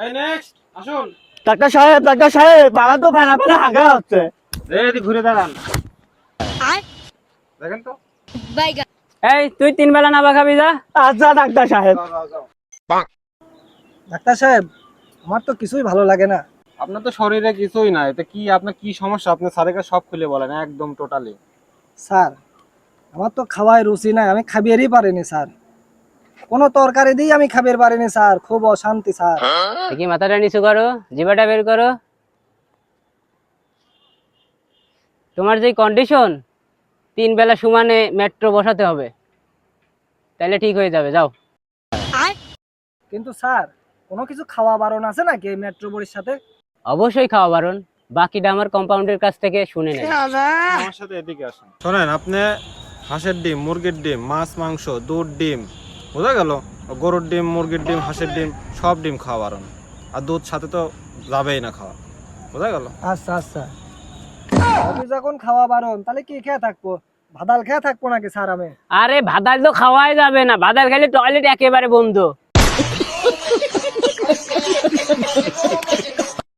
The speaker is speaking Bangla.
এই নেক্সট আসুন। ডাক্তার সাহেব বাবা তো ফেনা ফেনা হাগা হচ্ছে। রেডি, ঘুরে দাঁড়ান। দেখেন তো। এই তুই 3 বেলা নাবা খাবি যা। আচ্ছা ডাক্তার সাহেব। যাও। ডাক্তার সাহেব, আমার তো কিছুই ভালো লাগে না। আপনার তো শরীরে কিছুই নাই, তো কি আপনার কি সমস্যা? আপনি স্যারের কাছে সব খুলে বলেন, একদম টোটালি। স্যার, আমার তো খাওয়ায় রুচি নাই, আমি খাবিয়েরই পারিনি স্যার। কোনো তরকারি দিয়ে আমি খাবিয়ে পারিনি স্যার, খুব অশান্তি স্যার। দেখি মাথাটা নিচু করো, জিভাটা বের করো। তোমার যে কন্ডিশন 3 বেলা সমানে মেট্রো বসাতে হবে, তাহলে ঠিক হয়ে যাবে। যাও। কিন্তু স্যার, কোনো কিছু খাওয়া বারণ আছে নাকি এই মেট্রো বড়ির সাথে? অবশ্যই খাওয়া বারণ, বাকিটা আমার কম্পাউন্ডের কাছ থেকে শুনে নেন। আমার সাথে এদিকে আসেন। শোনেন, আপনি হাঁসের ডিম, মুরগির ডিম, মাছ, মাংস, দুধ, ডিম, বোঝা গেল? গরুর ডিম, মুরগির ডিম, হাঁসের ডিম, সব ডিম খাওয়া বারণ। আর দুধ সাথে তো যাবেই না খাওয়া, বোঝা গেল? আচ্ছা আচ্ছা, আমি যখন খাওয়া বারণ তাহলে কি খেয়ে থাকবো? ভাদাল খেয়ে থাকবো নাকি স্যার আমি? আরে ভাদাল তো খাওয়াই যাবে না, ভাদাল খেলে টয়লেট একেবারে বন্ধ।